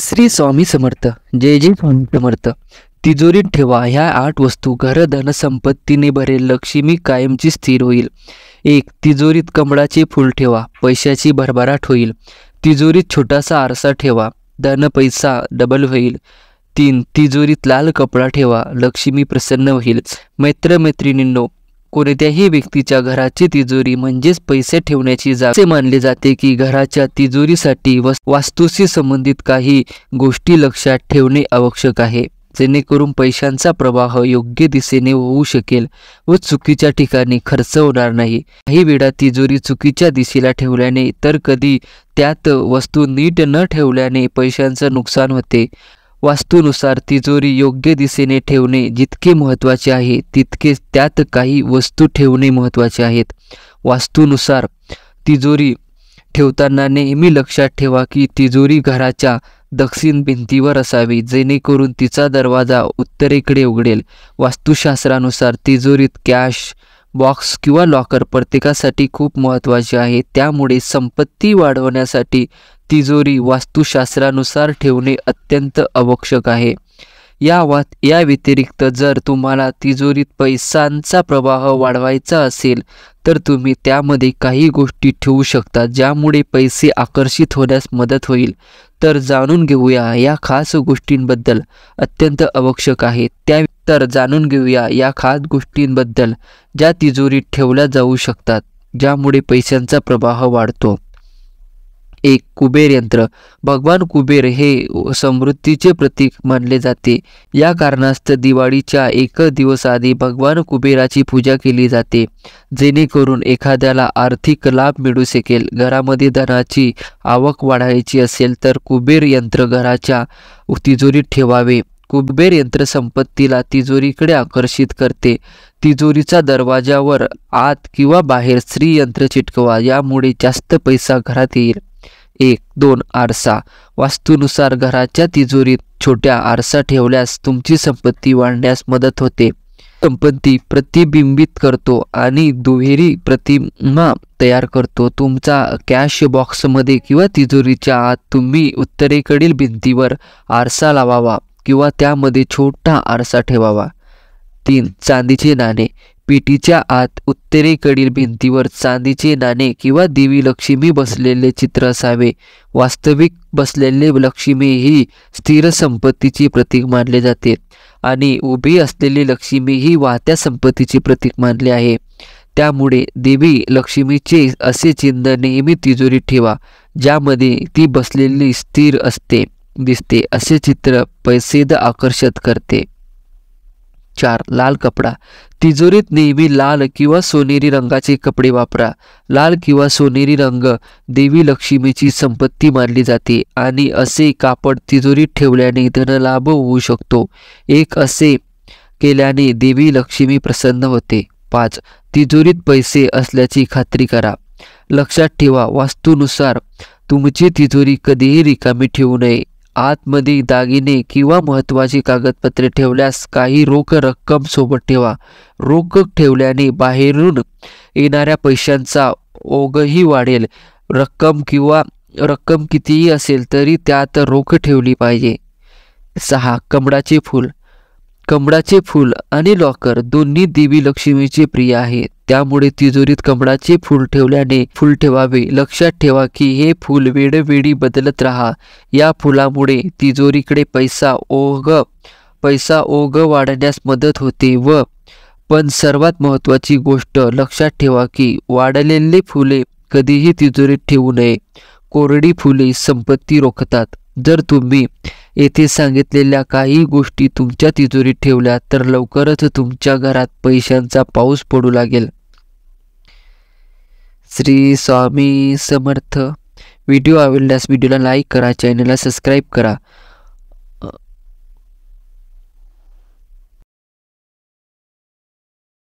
श्री स्वामी समर्थ. जय जय स्वामी समर्थ. तिजोरीत ठेवा ह्या 8 वस्तू. घर धन संपत्तीने भरेल, लक्ष्मी कायमची स्थिर होईल. 1. तिजोरीत कमळाचे फूल ठेवा, पैशाची भरभराट होईल. तिजोरीत छोटासा आरसा ठेवा, धन पैसा डबल होईल. 3. तिजोरीत लाल कपडा ठेवा, लक्ष्मी प्रसन्न होईल. मैत्रिणींनो, कोणत्याही व्यक्तीच्या घराची तिजोरी म्हणजेच पैसे ठेवण्याची जागा असे मानले जाते की घराच्या तिजोरीसाठी वास्तूशी संबंधित काही गोष्टी लक्षात ठेवणे आवश्यक आहे, जेणेकरून पैशांचा प्रवाह योग्य दिशेने होऊ शकेल व चुकीच्या ठिकाणी खर्च होणार नाही. काही वेळा तिजोरी चुकीच्या दिशेला ठेवल्याने तर कधी त्यात वस्तू नीट न ठेवल्याने पैशांचं नुकसान होते. वास्तूनुसार तिजोरी योग्य दिशेने ठेवणे जितके महत्त्वाचे आहे तितकेच त्यात काही वस्तू ठेवणे महत्त्वाचे आहेत. वास्तूनुसार तिजोरी ठेवताना नेहमी लक्षात ठेवा की तिजोरी घराच्या दक्षिण भिंतीवर असावी, जेणेकरून तिचा दरवाजा उत्तरेकडे उघडेल. वास्तुशास्त्रानुसार तिजोरीत कॅश बॉक्स किंवा लॉकर प्रत्येकासाठी खूप महत्त्वाचे आहे. त्यामुळे संपत्ती वाढवण्यासाठी तिजोरी वास्तुशास्त्रानुसार ठेवणे अत्यंत आवश्यक आहे. या व्यतिरिक्त जर तुम्हाला तिजोरीत पैशांचा प्रवाह वाढवायचा असेल तर तुम्ही त्यामध्ये काही गोष्टी ठेवू शकता ज्यामुळे पैसे आकर्षित होण्यास मदत होईल. तर जाणून घेऊया या खास गोष्टींबद्दल. अत्यंत आवश्यक आहे जाणून घेऊया या खास गोष्टींबद्दल ज्या तिजोरीत ठेवल्या जाऊ शकतात ज्यामुळे पैशांचा प्रवाह वाढतो. 1. कुबेर यंत्र. भगवान कुबेर हे समृद्धीचे प्रतीक मानले जाते. या कारणास्तव दिवाळीच्या 1 दिवस आधी भगवान कुबेराची पूजा केली जाते, जेणेकरून एखाद्याला आर्थिक लाभ मिळू शकेल. घरामध्ये धनाची आवक वाढवायची असेल तर कुबेर यंत्र घराच्या तिजोरीत ठेवावे. कुबेर यंत्र संपत्तीला तिजोरीकडे आकर्षित करते. तिजोरीचा दरवाजावर आत किंवा बाहेर श्री यंत्र चिटकवा, यामुळे जास्त पैसा घरात येईल. 1. 2. आरसा. वास्तूनुसार घराच्या तिजोरीत छोट्या आरसा ठेवल्यास तुमची संपत्ती वाढण्यास मदत होते. संपत्ती प्रतिबिंबित करतो आणि दुहेरी प्रतिमा तयार करतो. तुमचा कॅश बॉक्समध्ये किंवा तिजोरीच्या आत तुम्ही उत्तरेकडील भिंतीवर आरसा लावावा किंवा त्यामध्ये छोटा आरसा ठेवावा. 3. चांदीचे नाणे. पेटीच्या आत उत्तरेकडील भिंतीवर चांदीचे नाणे किंवा देवी लक्ष्मी बसलेले चित्र असावे. वास्तविक बसलेले लक्ष्मी ही स्थिर संपत्तीची प्रतीक मानले जाते आणि उभी असलेली लक्ष्मी ही वाहत्या संपत्तीचे प्रतीक मानले आहे. त्यामुळे देवी लक्ष्मीचे असे चिन्ह नेहमी तिजोरीत ठेवा ज्यामध्ये ती बसलेली स्थिर दिसते. असे चित्र पैसेद आकर्षित करते. 4. लाल कपडा. तिजोरीत नेहमी लाल किंवा सोनेरी रंगाचे कपडे वापरा. लाल किंवा सोनेरी रंग देवी लक्ष्मीची संपत्ती मानली जाते आणि असे कापड तिजोरीत ठेवल्याने धनलाभ होऊ शकतो. असे केल्याने देवी लक्ष्मी प्रसन्न होते. 5. तिजोरीत पैसे असल्याची खात्री करा. लक्षात ठेवा, वास्तूनुसार तुमची तिजोरी कधीही रिकामी ठेवू नये. आतमध्ये दागिने किंवा महत्त्वाची कागदपत्रे ठेवल्यास काही रोख रक्कम सोबत ठेवा. रोख ठेवल्याने बाहेरून येणाऱ्या पैशांचा ओघही वाढेल. रक्कम कितीही असेल तरी त्यात रोख ठेवली पाहिजे. 6. कमळाचे फूल. कमळाचे फूल आणि लॉकर दोन्ही देवी लक्ष्मीचे प्रिय आहे. त्यामुळे तिजोरीत कमळाचे फूल ठेवावे. लक्षात ठेवा की हे फूल वेळोवेळी बदलत राहा. या फुलामुळे तिजोरीकडे पैसा ओघ वाढण्यास मदत होते. पण सर्वात महत्त्वाची गोष्ट लक्षात ठेवा की वाढलेले फुले कधीही तिजोरीत ठेवू नये. कोरडी फुले संपत्ती रोखतात. जर तुम्ही येथे सांगितलेल्या काही गोष्टी तुमच्या तिजोरीत ठेवल्या तर लवकरच तुमच्या घरात पैशांचा पाऊस पडू लागेल. श्री स्वामी समर्थ. व्हिडिओ आवडल्यास व्हिडिओला लाईक करा, चॅनलला सबस्क्राईब करा.